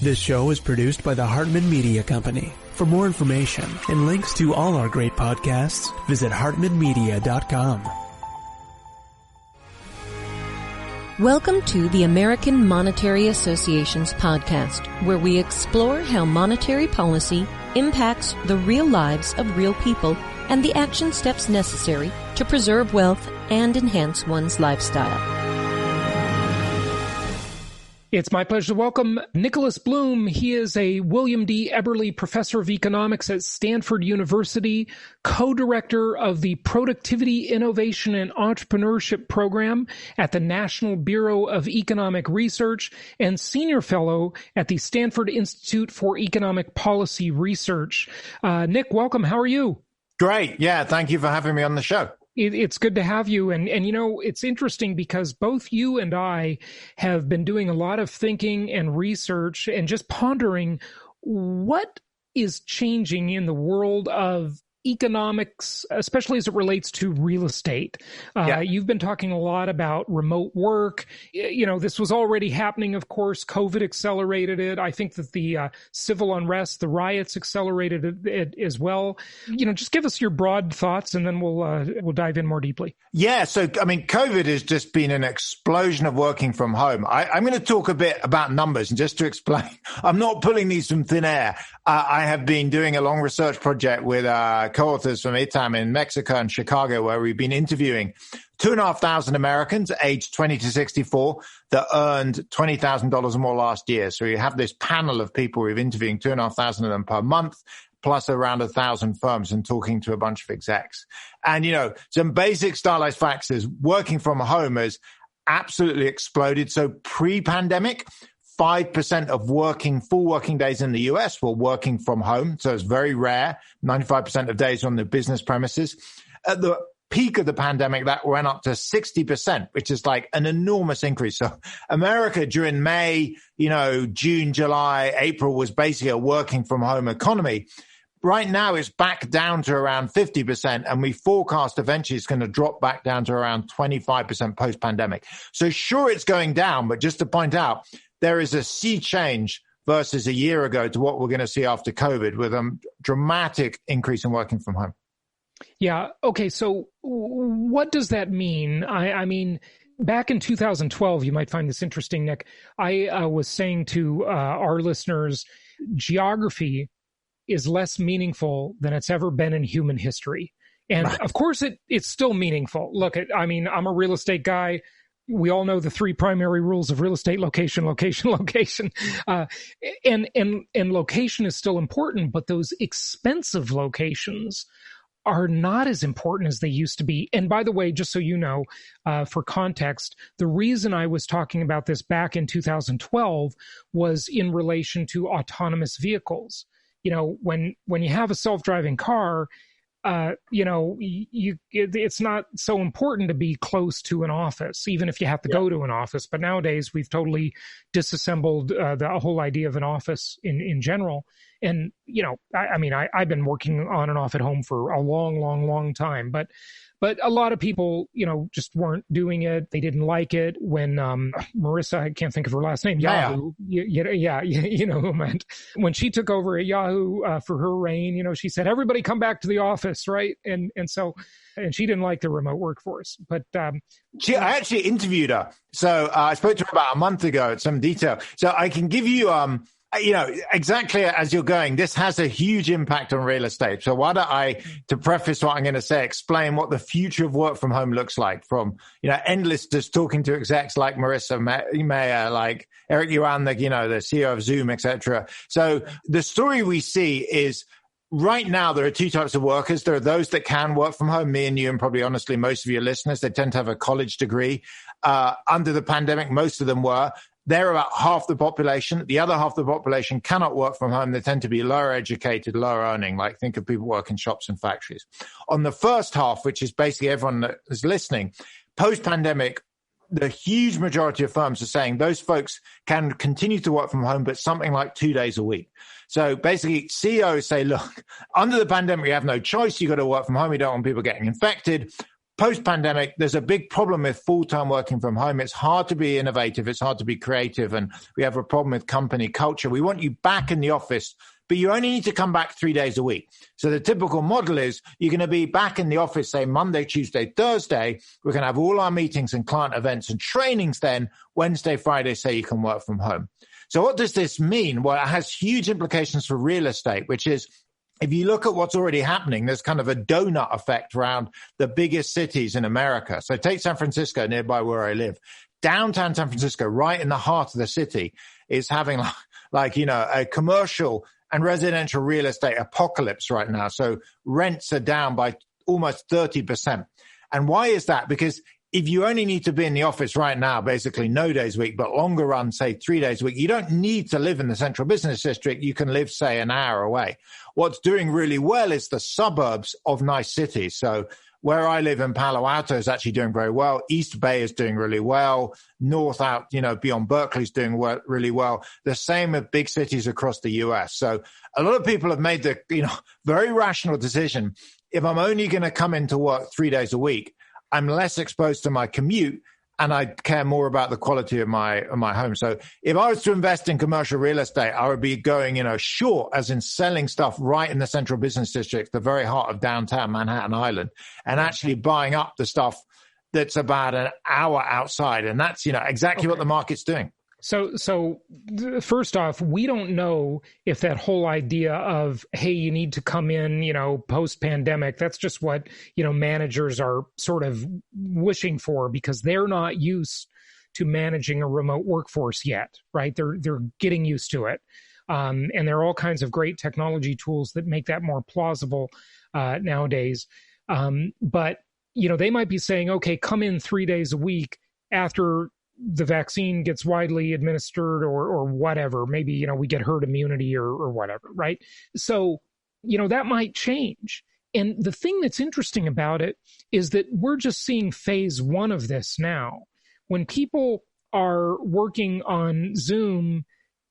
This show is produced by the Hartman Media Company. For more information and links to all our great podcasts, visit hartmanmedia.com. Welcome to the American Monetary Association's podcast, where we explore how monetary policy impacts the real lives of real people and the action steps necessary to preserve wealth and enhance one's lifestyle. It's my pleasure to welcome Nicholas Bloom. He is a William D. Eberly Professor of Economics at Stanford University, co-director of the Productivity, Innovation, and Entrepreneurship Program at the National Bureau of Economic Research, and senior fellow at the Stanford Institute for Economic Policy Research. Nick, welcome. How are you? Great. Yeah, thank you for having me on the show. It's good to have you. And you know, it's interesting because both you and I have been doing a lot of thinking and research and just pondering what is changing in the world of economics, especially as it relates to real estate. You've been talking a lot about remote work. You know, this was already happening, of course. COVID accelerated it. I think that the civil unrest, the riots accelerated it as well. You know, just give us your broad thoughts and then we'll dive in more deeply. Yeah. So, I mean, COVID has just been an explosion of working from home. I'm going to talk a bit about numbers, and just to explain, I'm not pulling these from thin air. I have been doing a long research project with co-authors from ITAM in Mexico and Chicago, where we've been interviewing 2,500 Americans aged 20 to 64 that earned $20,000 or more last year. So you have this panel of people we've interviewing 2,500 of them per month, plus around 1,000 firms, and talking to a bunch of execs. And, you know, some basic stylized facts is working from home has absolutely exploded. So pre-pandemic, 5% of full working days in the US were working from home. So it's very rare. 95% of days on the business premises. At the peak of the pandemic, that went up to 60%, which is like an enormous increase. So America during May, June, July, April was basically a working from home economy. Right now, it's back down to around 50%, and we forecast eventually it's going to drop back down to around 25% post-pandemic. So sure, it's going down, but just to point out, there is a sea change versus a year ago to what we're going to see after COVID, with a dramatic increase in working from home. Yeah. Okay. So what does that mean? I mean, back in 2012, you might find this interesting, Nick. I was saying to our listeners, geography is less meaningful than it's ever been in human history. And of course, it's still meaningful. Look, I'm a real estate guy. We all know the three primary rules of real estate: location, location, location. And location is still important, but those expensive locations are not as important as they used to be. And by the way, just so you know, for context, the reason I was talking about this back in 2012 was in relation to autonomous vehicles. You know, when you have a self-driving car, it's not so important to be close to an office, even if you have to go to an office. But nowadays, we've totally disassembled the whole idea of an office in general. And, I've been working on and off at home for a long, long, long time. But a lot of people, just weren't doing it. They didn't like it when Marissa, I can't think of her last name, Yahoo. You know who I meant. When she took over at Yahoo for her reign, she said, everybody come back to the office, right? And she didn't like the remote workforce. But I actually interviewed her. So I spoke to her about a month ago at some detail. So I can give you exactly as you're going, this has a huge impact on real estate. So why don't I, to preface what I'm going to say, explain what the future of work from home looks like, from, endless just talking to execs like Marissa Mayer, like Eric Yuan, the CEO of Zoom, etc. So the story we see is, right now, there are two types of workers. There are those that can work from home, me and you, and probably honestly, most of your listeners. They tend to have a college degree. Under the pandemic, most of them were. They're about half the population. The other half of the population cannot work from home. They tend to be lower educated, lower earning, like think of people work in shops and factories. On the first half, which is basically everyone that is listening, post-pandemic, the huge majority of firms are saying those folks can continue to work from home, but something like 2 days a week. So basically, CEOs say, look, under the pandemic, we have no choice. You got to work from home. You don't want people getting infected. post-pandemic, there's a big problem with full-time working from home. It's hard to be innovative. It's hard to be creative. And we have a problem with company culture. We want you back in the office, but you only need to come back 3 days a week. So the typical model is you're going to be back in the office, say Monday, Tuesday, Thursday. We're going to have all our meetings and client events and trainings then. Wednesday, Friday, say you can work from home. So what does this mean? Well, it has huge implications for real estate, which is if you look at what's already happening, there's kind of a donut effect around the biggest cities in America. So take San Francisco, nearby where I live. Downtown San Francisco, right in the heart of the city, is having a commercial and residential real estate apocalypse right now. So rents are down by almost 30%. And why is that? Because if you only need to be in the office right now, basically no days a week, but longer run, say 3 days a week, you don't need to live in the central business district. You can live, say, an hour away. What's doing really well is the suburbs of nice cities. So where I live in Palo Alto is actually doing very well. East Bay is doing really well. North out, beyond Berkeley is doing really well. The same with big cities across the US. So a lot of people have made the, very rational decision. If I'm only going to come into work 3 days a week, I'm less exposed to my commute and I care more about the quality of my home. So if I was to invest in commercial real estate, I would be going, short, as in selling stuff right in the central business district, the very heart of downtown Manhattan Island, and actually buying up the stuff that's about an hour outside. And that's, exactly what the market's doing. So first off, we don't know if that whole idea of, hey, you need to come in, post-pandemic, that's just what, managers are sort of wishing for because they're not used to managing a remote workforce yet, right? They're getting used to it. And there are all kinds of great technology tools that make that more plausible nowadays. But, they might be saying, okay, come in 3 days a week after the vaccine gets widely administered or whatever, maybe, we get herd immunity or whatever, right? So, that might change. And the thing that's interesting about it is that we're just seeing phase one of this now. When people are working on Zoom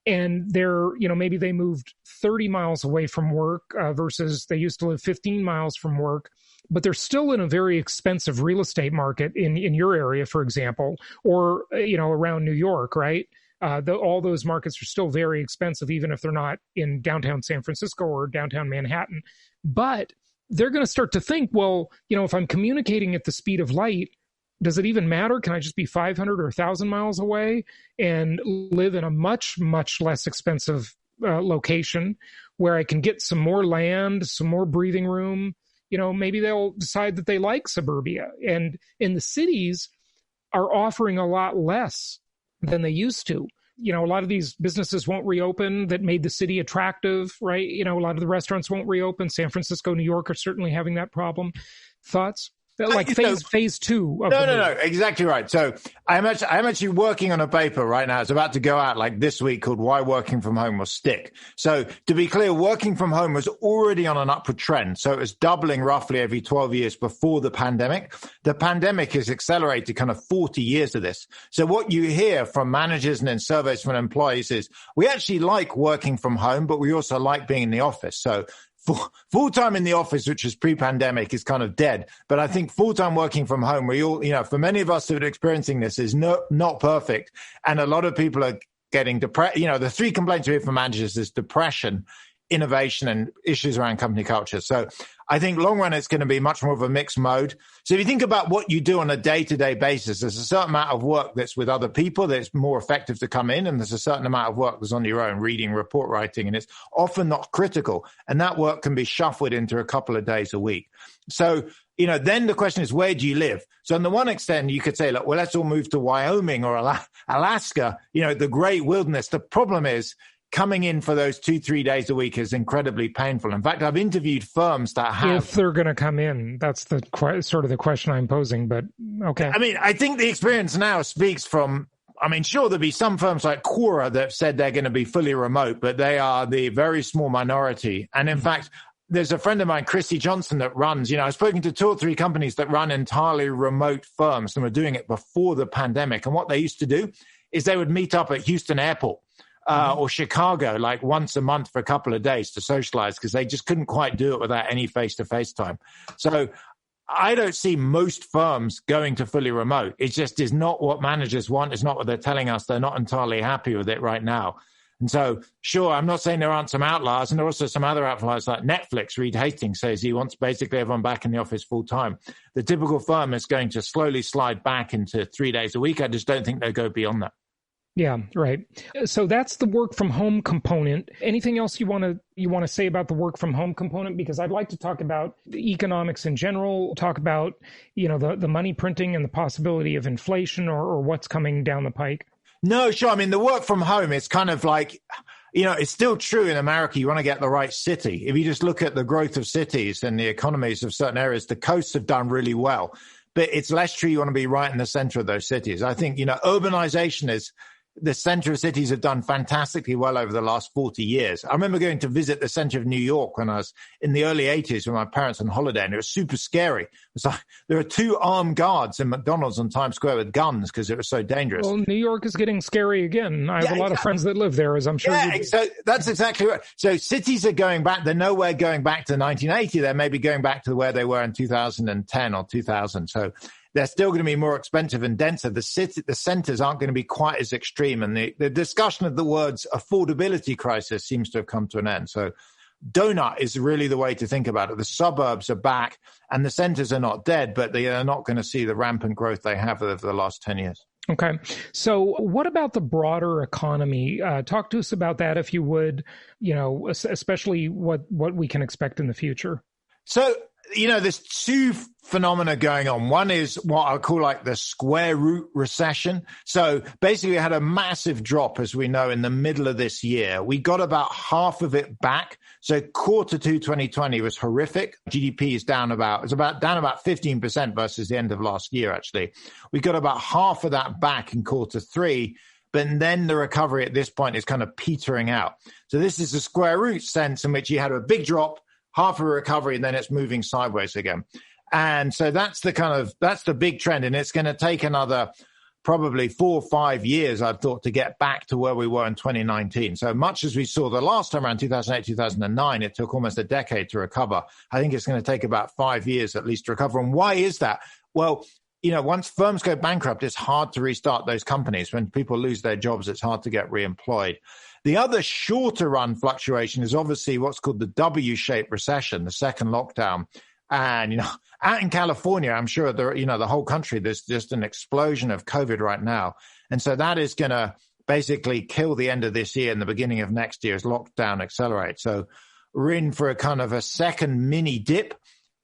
and they're, maybe they moved 30 miles away from work versus they used to live 15 miles from work, but they're still in a very expensive real estate market in your area, for example, or, around New York, right? All those markets are still very expensive, even if they're not in downtown San Francisco or downtown Manhattan. But they're going to start to think, well, if I'm communicating at the speed of light, does it even matter? Can I just be 500 or 1,000 miles away and live in a much, much less expensive location where I can get some more land, some more breathing room? Maybe they'll decide that they like suburbia. And in the cities are offering a lot less than they used to. A lot of these businesses won't reopen that made the city attractive, right? A lot of the restaurants won't reopen. San Francisco, New York are certainly having that problem. Thoughts? Like phase two. No, exactly right. So I'm actually working on a paper right now. It's about to go out like this week called Why Working From Home Will Stick. So to be clear, working from home was already on an upward trend. So it was doubling roughly every 12 years before the pandemic. The pandemic has accelerated kind of 40 years of this. So what you hear from managers and in surveys from employees is we actually like working from home, but we also like being in the office. So full-time in the office, which was pre-pandemic, is kind of dead. But I think full-time working from home, we all, for many of us who are experiencing this, is not perfect. And a lot of people are getting depressed. The three complaints we hear from managers is depression, innovation, and issues around company culture. So I think long run, it's going to be much more of a mixed mode. So if you think about what you do on a day-to-day basis, there's a certain amount of work that's with other people that's more effective to come in. And there's a certain amount of work that's on your own, reading, report writing, and it's often not critical. And that work can be shuffled into a couple of days a week. So, then the question is, where do you live? So on the one extent, you could say, look, well, let's all move to Wyoming or Alaska, the great wilderness. The problem is, coming in for those 2-3 days a week is incredibly painful. In fact, I've interviewed firms that have... If they're going to come in, that's the sort of the question I'm posing, but okay. I think the experience now speaks from... sure, there'll be some firms like Quora that have said they're going to be fully remote, but they are the very small minority. And in fact, there's a friend of mine, Chrissy Johnson, that runs... I've spoken to 2 or 3 companies that run entirely remote firms and were doing it before the pandemic. And what they used to do is they would meet up at Houston Airport. Or Chicago, like once a month for a couple of days to socialize because they just couldn't quite do it without any face-to-face time. So I don't see most firms going to fully remote. It just is not what managers want. It's not what they're telling us. They're not entirely happy with it right now. And so, sure, I'm not saying there aren't some outliers, and there are also some other outliers like Netflix. Reed Hastings says he wants basically everyone back in the office full time. The typical firm is going to slowly slide back into 3 days a week. I just don't think they'll go beyond that. Yeah, right. So that's the work from home component. Anything else you want to say about the work from home component? Because I'd like to talk about the economics in general, talk about, the money printing and the possibility of inflation or what's coming down the pike. No, sure. I mean, the work from home is kind of like, it's still true in America. You want to get the right city. If you just look at the growth of cities and the economies of certain areas, the coasts have done really well. But it's less true you want to be right in the center of those cities. I think, urbanization is the center of cities have done fantastically well over the last 40 years. I remember going to visit the center of New York when I was in the early 80s with my parents on holiday, and it was super scary. It was like there were 2 armed guards in McDonald's on Times Square with guns because it was so dangerous. Well, New York is getting scary again. I have a lot of friends that live there, as I'm sure you do. So that's exactly right. So cities are going back. They're nowhere going back to 1980. They're maybe going back to where they were in 2010 or 2000. So they're still going to be more expensive and denser. The centers aren't going to be quite as extreme. And the discussion of the words affordability crisis seems to have come to an end. So donut is really the way to think about it. The suburbs are back and the centers are not dead, but they are not going to see the rampant growth they have over the last 10 years. Okay. So what about the broader economy? Talk to us about that, if you would, especially what we can expect in the future. So, there's 2 phenomena going on. One is what I call like the square root recession. So basically we had a massive drop, as we know, in the middle of this year. We got about half of it back. So quarter 2 2020 was horrific. GDP is down about 15% versus the end of last year, actually. We got about half of that back in quarter 3. But then the recovery at this point is kind of petering out. So this is a square root sense in which you had a big drop, half of a recovery, and then it's moving sideways again. And so that's the big trend. And it's going to take another probably 4 or 5 years, I've thought, to get back to where we were in 2019. So much as we saw the last time around 2008, 2009, it took almost a decade to recover. I think it's going to take about 5 years at least to recover. And why is that? Well, once firms go bankrupt, it's hard to restart those companies. When people lose their jobs, it's hard to get reemployed. The other shorter run fluctuation is obviously what's called the W-shaped recession, the second lockdown. And, out in California, I'm sure the whole country, there's just an explosion of COVID right now. And so that is going to basically kill the end of this year and the beginning of next year as lockdown accelerates. So we're in for a kind of a second mini dip.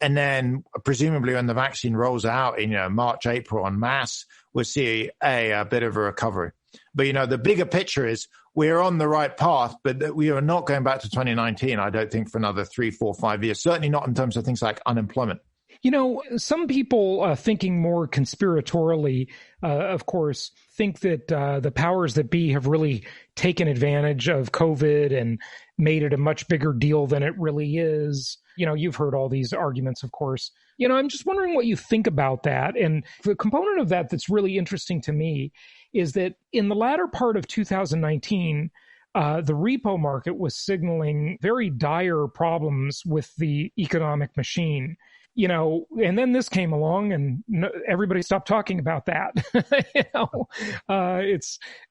And then presumably when the vaccine rolls out in March, April en masse, we'll see a bit of a recovery. But, the bigger picture is we're on the right path, but we are not going back to 2019, I don't think, for another 3, 4, 5 years, certainly not in terms of things like unemployment. Some people thinking more conspiratorially, of course, think that the powers that be have really taken advantage of COVID and made it a much bigger deal than it really is. You've heard all these arguments, of course. I'm just wondering what you think about that. And the component of that that's really interesting to me is that in the latter part of 2019, the repo market was signaling very dire problems with the economic machine. And then this came along and everybody stopped talking about that.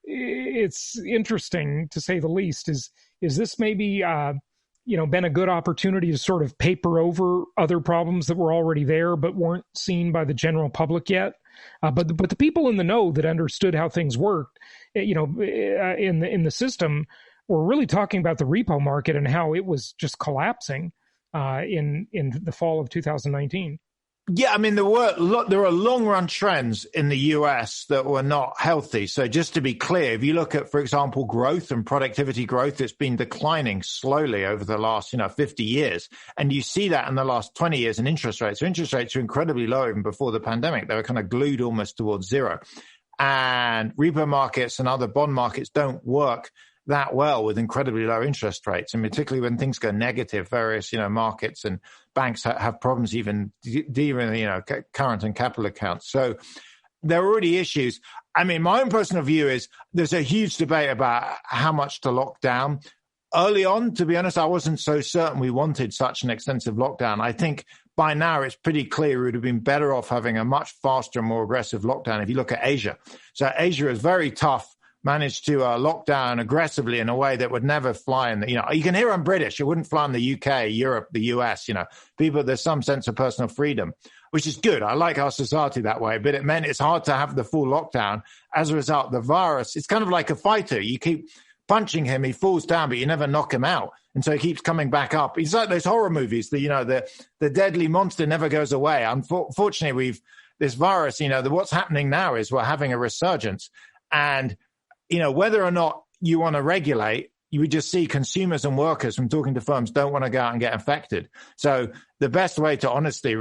It's interesting, to say the least. Is this maybe, been a good opportunity to sort of paper over other problems that were already there but weren't seen by the general public yet? But the people in the know that understood how things worked, in the system, were really talking about the repo market and how it was just collapsing in the fall of 2019. Yeah, I mean, there are long-run trends in the US that were not healthy. So just to be clear, if you look at, for example, growth and productivity growth, it's been declining slowly over the last, 50 years. And you see that in the last 20 years in interest rates. So interest rates are incredibly low even before the pandemic. They were kind of glued almost towards zero. And repo markets and other bond markets don't work that well with incredibly low interest rates, and particularly when things go negative, various markets and banks have problems even current and capital accounts. So there are already issues. I mean, my own personal view is there's a huge debate about how much to lock down. Early on, to be honest, I wasn't so certain we wanted such an extensive lockdown. I think by now it's pretty clear we would have been better off having a much faster and more aggressive lockdown if you look at Asia. So Asia is very tough, managed to lock down aggressively in a way that would never fly in the, you can hear I'm British. It wouldn't fly in the UK, Europe, the US, people, there's some sense of personal freedom, which is good. I like our society that way, but it meant it's hard to have the full lockdown. As a result, the virus, it's kind of like a fighter. You keep punching him, he falls down, but you never knock him out. And so he keeps coming back up. It's like those horror movies, the deadly monster never goes away. Unfortunately, this virus, what's happening now is we're having a resurgence. And whether or not you want to regulate, you would just see consumers and workers from talking to firms don't want to go out and get infected. So the best way to honestly,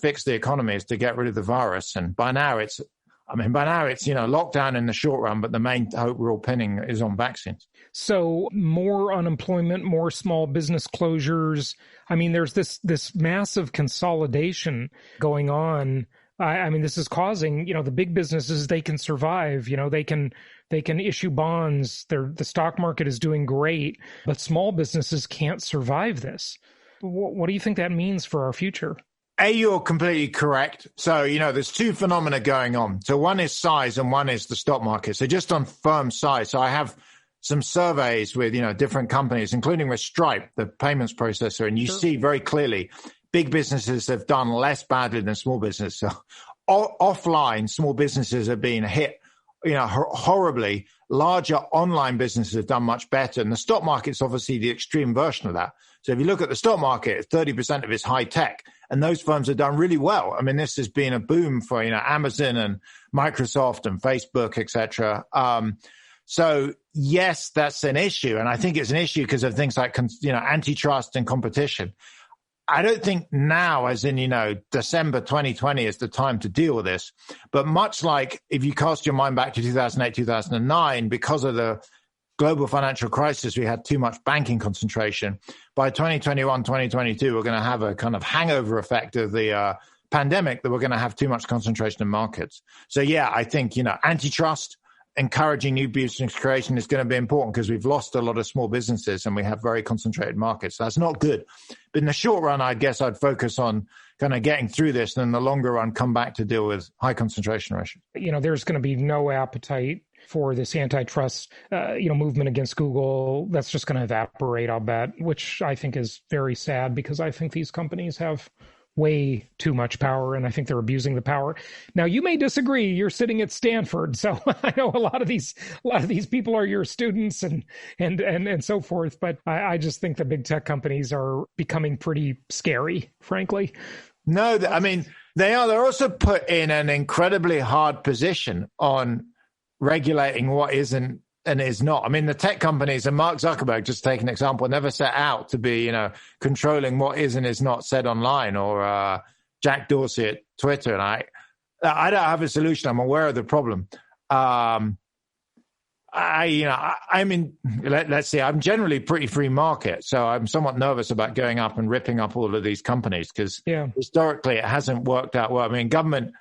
fix the economy is to get rid of the virus. And by now it's lockdown in the short run, but the main hope we're all pinning is on vaccines. So more unemployment, more small business closures. I mean, there's this massive consolidation going on. I mean, this is causing, the big businesses, they can survive, they can issue bonds. The stock market is doing great, but small businesses can't survive this. What do you think that means for our future? You're completely correct. So, there's two phenomena going on. So one is size and one is the stock market. So just on firm size. So I have some surveys with, different companies, including with Stripe, the payments processor. And you see very clearly big businesses have done less badly than small businesses. So offline, small businesses have been hit, horribly. Larger online businesses have done much better. And the stock market's obviously the extreme version of that. So if you look at the stock market, 30% of it's high tech. And those firms have done really well. I mean, this has been a boom for, Amazon and Microsoft and Facebook, et cetera. So yes, that's an issue. And I think it's an issue because of things like, antitrust and competition. I don't think now, as in, December 2020 is the time to deal with this. But much like if you cast your mind back to 2008, 2009, because of the global financial crisis, we had too much banking concentration. By 2021, 2022, we're going to have a kind of hangover effect of the pandemic that we're going to have too much concentration in markets. So, yeah, I think, antitrust, encouraging new business creation is going to be important because we've lost a lot of small businesses and we have very concentrated markets. That's not good. But in the short run, I guess I'd focus on kind of getting through this, and in the longer run, come back to deal with high concentration issues. There's going to be no appetite for this antitrust, movement against Google. That's just going to evaporate, I'll bet, which I think is very sad because I think these companies have way too much power, and I think they're abusing the power. Now, you may disagree. You're sitting at Stanford, so I know a lot of these people are your students and so forth. But I just think the big tech companies are becoming pretty scary, frankly. No, I mean they are. They're also put in an incredibly hard position on regulating what isn't and is not. I mean, the tech companies, and Mark Zuckerberg, just take an example, never set out to be, controlling what is and is not said online, or Jack Dorsey at Twitter. And I don't have a solution. I'm aware of the problem. Let's see, I'm generally pretty free market. So I'm somewhat nervous about going up and ripping up all of these companies because historically it hasn't worked out well. I mean, government,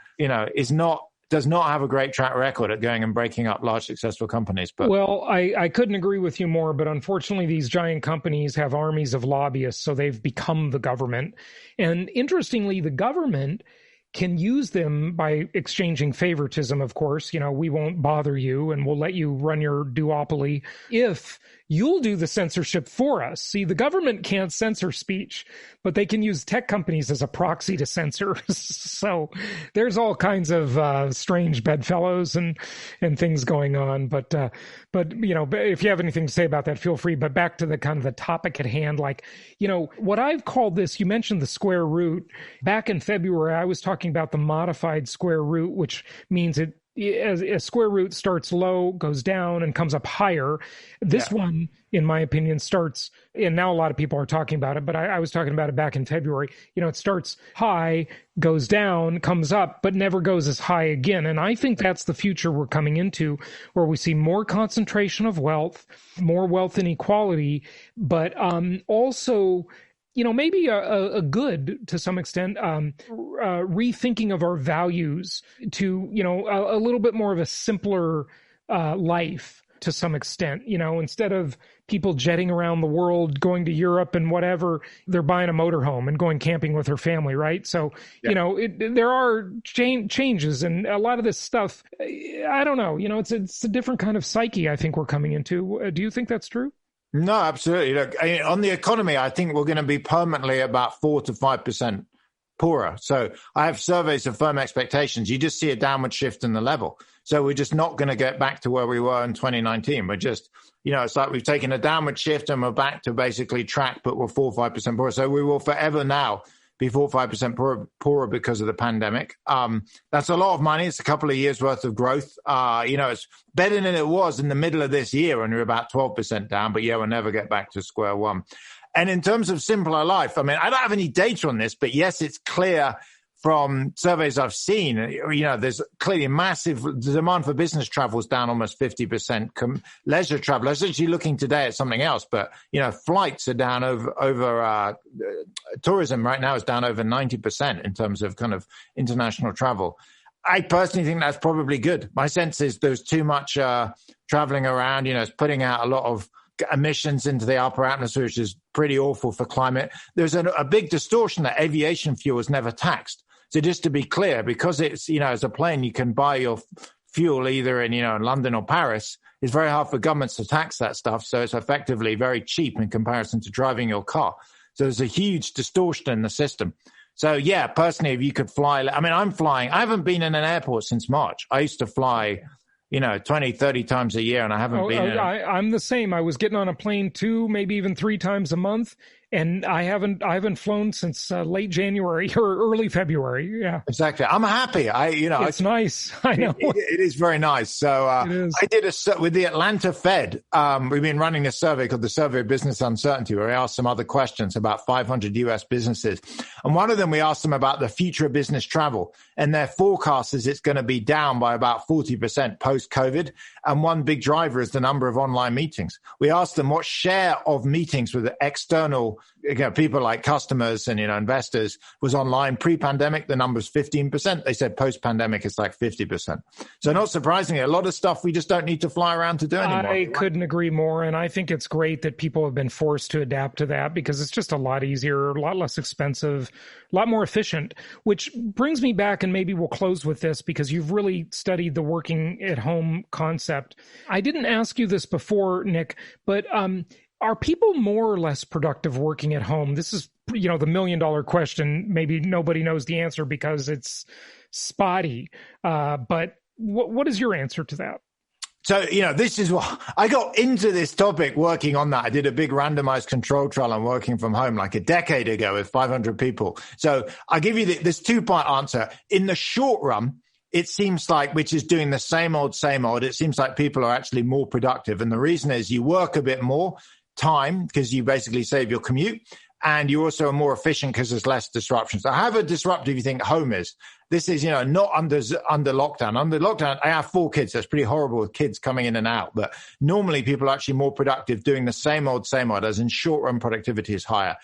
does not have a great track record at going and breaking up large successful companies. But well, I couldn't agree with you more, but unfortunately these giant companies have armies of lobbyists, so they've become the government. And interestingly, the government can use them by exchanging favoritism, of course. We won't bother you and we'll let you run your duopoly if you'll do the censorship for us. See, the government can't censor speech, but they can use tech companies as a proxy to censor. So there's all kinds of strange bedfellows and things going on. But if you have anything to say about that, feel free. But back to the kind of the topic at hand, what I've called this, you mentioned the square root. Back in February, I was talking about the modified square root, which means a square root starts low, goes down, and comes up higher. This one, in my opinion, starts, and now a lot of people are talking about it, but I was talking about it back in February. It starts high, goes down, comes up, but never goes as high again. And I think that's the future we're coming into, where we see more concentration of wealth, more wealth inequality, but also maybe a good, to some extent, rethinking of our values to, a little bit more of a simpler life. to some extent. Instead of people jetting around the world, going to Europe and whatever, they're buying a motorhome and going camping with their family, right? So, there are changes, and a lot of this stuff, I don't know, it's a different kind of psyche I think we're coming into. Do you think that's true? No, absolutely. Look, on the economy, I think we're going to be permanently about 4 to 5% poorer. So I have surveys of firm expectations. You just see a downward shift in the level. So we're just not going to get back to where we were in 2019. We're just, it's like we've taken a downward shift and we're back to basically track, but we're 4 or 5% poorer. So we will forever now be 4 or 5% poorer because of the pandemic. That's a lot of money. It's a couple of years worth of growth. It's better than it was in the middle of this year when we were about 12% down, but we'll never get back to square one. And in terms of simpler life, I don't have any data on this, but yes, it's clear from surveys I've seen, there's clearly massive demand for business travel is down almost 50%. Leisure travel, I was actually looking today at something else, but, flights are down over tourism right now is down over 90% in terms of kind of international travel. I personally think that's probably good. My sense is there's too much traveling around, it's putting out a lot of emissions into the upper atmosphere, which is pretty awful for climate. There's a big distortion that aviation fuel is never taxed. So just to be clear, because it's, as a plane, you can buy your fuel either in, in London or Paris, it's very hard for governments to tax that stuff. So it's effectively very cheap in comparison to driving your car. So there's a huge distortion in the system. So yeah, personally, if you could fly, I'm flying. I haven't been in an airport since March. I used to fly 20, 30 times a year, and I haven't been. I'm the same. I was getting on a plane 2, maybe even 3 times a month, and I haven't flown since late January or early February. Yeah, exactly. I'm happy. It's nice. I know it is very nice. So I did with the Atlanta Fed. We've been running a survey called the Survey of Business Uncertainty, where we asked some other questions about 500 U.S. businesses, and one of them we asked them about the future of business travel, and their forecast is it's going to be down by about 40% post-COVID, and one big driver is the number of online meetings. We asked them what share of meetings with external people like customers and investors was online pre-pandemic. The number's 15%. They said post-pandemic it's like 50%. So not surprisingly, a lot of stuff we just don't need to fly around to do anymore. I couldn't agree more, and I think it's great that people have been forced to adapt to that because it's just a lot easier, a lot less expensive, a lot more efficient. Which brings me back, and maybe we'll close with this because you've really studied the working at home concept. I didn't ask you this before, Nick, but are people more or less productive working at home? This is, the $1 million question. Maybe nobody knows the answer because it's spotty. But what is your answer to that? So, this is what I got into this topic working on that. I did a big randomized control trial on working from home like a decade ago with 500 people. So I'll give you this 2-part answer. In the short run, it seems like, which is doing the same old, it seems like people are actually more productive. And the reason is you work a bit more time because you basically save your commute, and you also are more efficient because there's less disruptions. So however disruptive you think home is, this is, not under lockdown. Under lockdown, I have 4 kids. That's pretty horrible with kids coming in and out. But normally people are actually more productive doing the same old, as in short run productivity is higher.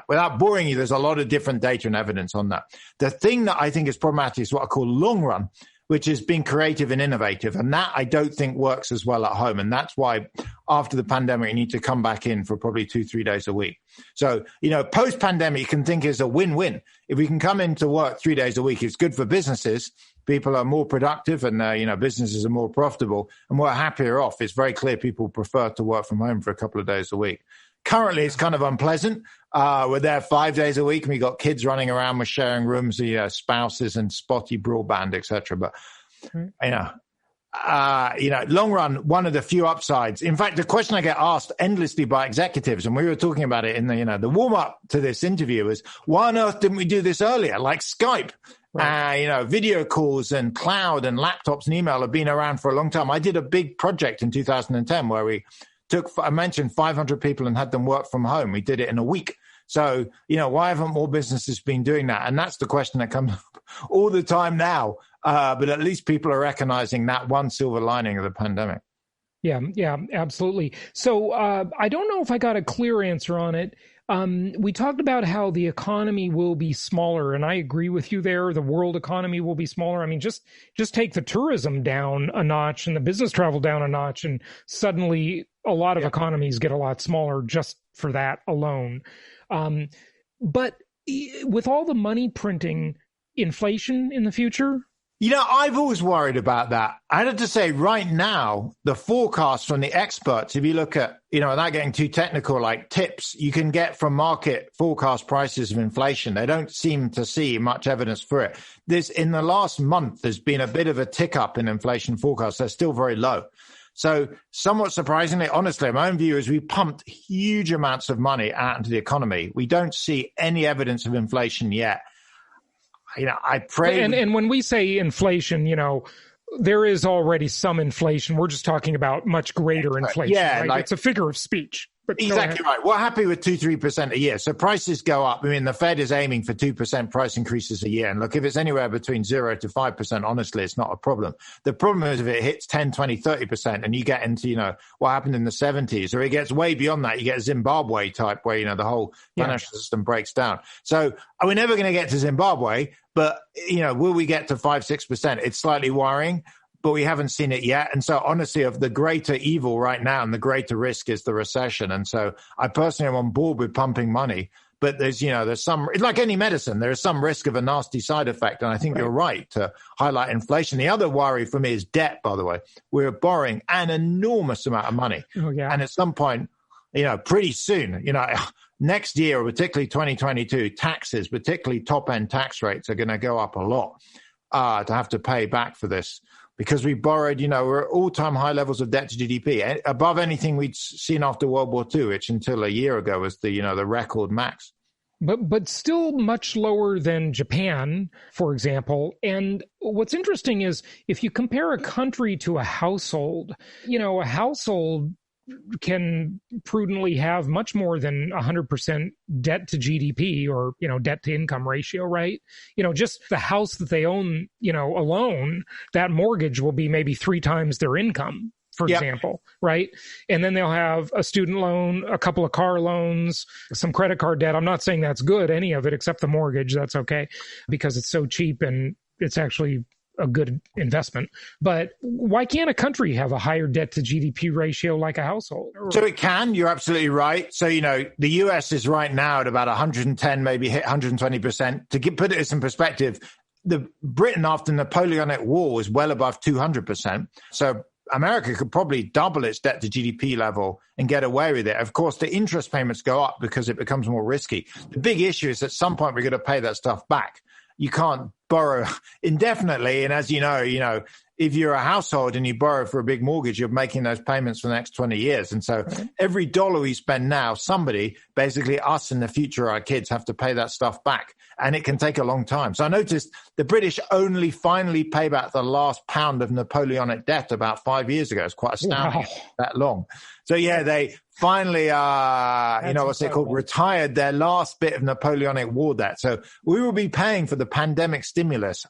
Without boring you, there's a lot of different data and evidence on that. The thing that I think is problematic is what I call long run, which is being creative and innovative. And that I don't think works as well at home. And that's why after the pandemic, you need to come back in for probably 2-3 days a week. So, post-pandemic, you can think is a win-win. If we can come into work 3 days a week, it's good for businesses. People are more productive and, businesses are more profitable and we're happier off. It's very clear people prefer to work from home for a couple of days a week. Currently, it's kind of unpleasant. We're there 5 days a week, and we got kids running around with sharing rooms, spouses and spotty broadband, etc. But long run, one of the few upsides. In fact, the question I get asked endlessly by executives, and we were talking about it in the warm up to this interview, is why on earth didn't we do this earlier? Like Skype. Right. Video calls and cloud and laptops and email have been around for a long time. I did a big project in 2010 where I mentioned 500 people and had them work from home. We did it in a week. So, why haven't more businesses been doing that? And that's the question that comes up all the time now. But at least people are recognizing that one silver lining of the pandemic. Yeah, absolutely. So I don't know if I got a clear answer on it. We talked about how the economy will be smaller, and I agree with you there. The world economy will be smaller. I mean, just take the tourism down a notch and the business travel down a notch, and suddenly a lot of economies get a lot smaller just for that alone. But with all the money printing, inflation in the future? I've always worried about that. I have to say right now, the forecast from the experts, if you look at, without getting too technical, like tips you can get from market forecast prices of inflation, they don't seem to see much evidence for it. In the last month, there's been a bit of a tick up in inflation forecasts. They're still very low. So somewhat surprisingly, honestly, my own view is we pumped huge amounts of money out into the economy. We don't see any evidence of inflation yet. I pray. And when we say inflation, there is already some inflation. We're just talking about much greater inflation. Yeah, right? It's a figure of speech. But exactly right. We're happy with 2-3% a year. So prices go up. I mean, the Fed is aiming for 2% price increases a year. And look, if it's anywhere between 0 to 5%, honestly, it's not a problem. The problem is if it hits 10, 20, 30% and you get into, what happened in the 70s, or it gets way beyond that, you get Zimbabwe type where, the whole financial system breaks down. So we're never going to get to Zimbabwe, but, will we get to 5-6%? It's slightly worrying, but we haven't seen it yet. And so honestly, of the greater evil right now and the greater risk is the recession. And so I personally am on board with pumping money, but there's some, like any medicine, there is some risk of a nasty side effect. And I think you're right to highlight inflation. The other worry for me is debt, by the way. We're borrowing an enormous amount of money. Oh, yeah. And at some point, pretty soon, next year, or particularly 2022, taxes, particularly top-end tax rates, are going to go up a lot to have to pay back for this. Because we borrowed, we're at all-time high levels of debt to GDP, above anything we'd seen after World War II, which until a year ago was the record max. But still much lower than Japan, for example. And what's interesting is if you compare a country to a household, a household can prudently have much more than 100% debt to GDP or, debt to income ratio, right? Just the house that they own, alone, that mortgage will be maybe 3 times their income, for example, right? And then they'll have a student loan, a couple of car loans, some credit card debt. I'm not saying that's good, any of it, except the mortgage. That's okay because it's so cheap and it's actually a good investment. But why can't a country have a higher debt to GDP ratio like a household? So it can. You're absolutely right. So, the US is right now at about 110, maybe hit 120%. To put it in perspective, Britain after the Napoleonic War was well above 200%. So America could probably double its debt to GDP level and get away with it. Of course, the interest payments go up because it becomes more risky. The big issue is at some point we're going to pay that stuff back. You can't borrow indefinitely. And as you know, if you're a household and you borrow for a big mortgage, you're making those payments for the next 20 years. And so every dollar we spend now, somebody, basically us in the future, our kids, have to pay that stuff back. And it can take a long time. So I noticed the British only finally pay back the last pound of Napoleonic debt about 5 years ago. It's quite astounding, that long. So they finally, retired their last bit of Napoleonic War debt. So we will be paying for the pandemic stimulus.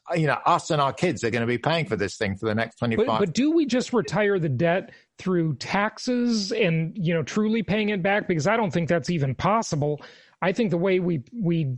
Us and our kids are going to be paying for this thing for the next 25 years. But do we just retire the debt through taxes and, truly paying it back? Because I don't think that's even possible. I think the way we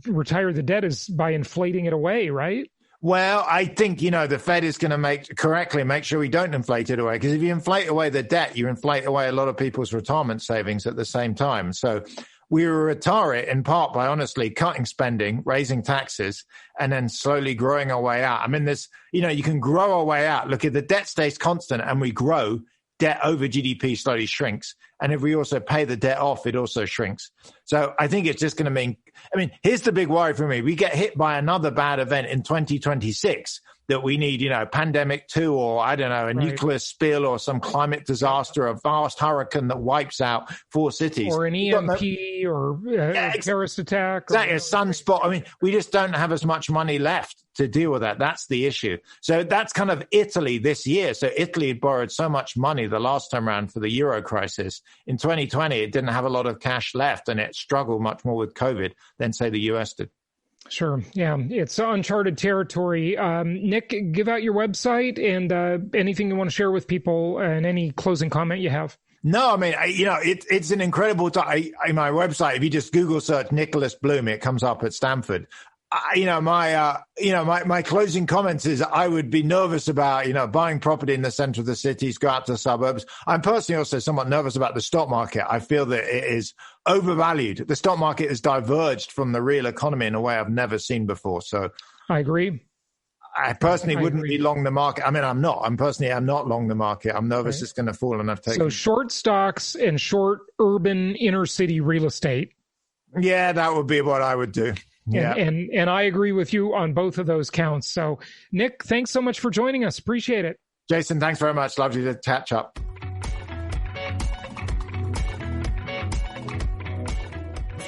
retire the debt is by inflating it away, right? Well, I think, the Fed is going to make sure we don't inflate it away. Because if you inflate away the debt, you inflate away a lot of people's retirement savings at the same time. So we retire it in part by honestly cutting spending, raising taxes, and then slowly growing our way out. I mean, you can grow our way out. Look, if the debt stays constant and we grow, debt over GDP slowly shrinks. And if we also pay the debt off, it also shrinks. So I think it's just going to mean, here's the big worry for me. We get hit by another bad event in 2026 that we need, pandemic 2 or, I don't know, a nuclear spill or some climate disaster, a vast hurricane that wipes out 4 cities. Or an EMP or a terrorist attack. Exactly, a sunspot. We just don't have as much money left to deal with that. That's the issue. So that's kind of Italy this year. So Italy had borrowed so much money the last time around for the Euro crisis. In 2020, it didn't have a lot of cash left and it struggled much more with COVID than, say, the US did. Sure. Yeah. It's uncharted territory. Nick, give out your website and anything you want to share with people and any closing comment you have. No, I mean, it's an incredible time. My website, if you just Google search Nicholas Bloom, it comes up at Stanford. My closing comments is I would be nervous about, buying property in the center of the cities, go out to the suburbs. I'm personally also somewhat nervous about the stock market. I feel that it is overvalued. The stock market has diverged from the real economy in a way I've never seen before. So I agree. I personally wouldn't be long the market. I mean, I'm not. I'm not long the market. I'm nervous it's going to fall, and I've taken. So short stocks and short urban inner city real estate. Yeah, that would be what I would do. Yeah. And I agree with you on both of those counts. So, Nick, thanks so much for joining us. Appreciate it. Jason, thanks very much. Lovely to catch up.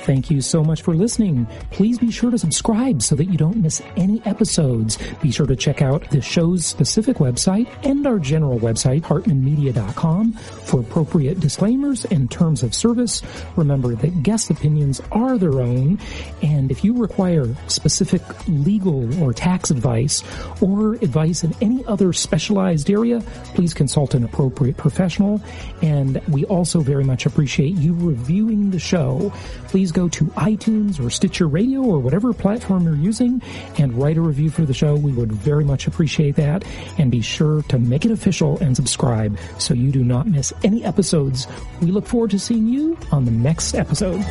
Thank you so much for listening. Please be sure to subscribe so that you don't miss any episodes. Be sure to check out the show's specific website and our general website, hartmanmedia.com, for appropriate disclaimers and terms of service. Remember that guest opinions are their own, and if you require specific legal or tax advice or advice in any other specialized area, please consult an appropriate professional. And we also very much appreciate you reviewing the show. Please go to iTunes or Stitcher Radio or whatever platform you're using and write a review for the show. We would very much appreciate that. And be sure to make it official and subscribe so you do not miss any episodes. We look forward to seeing you on the next episode.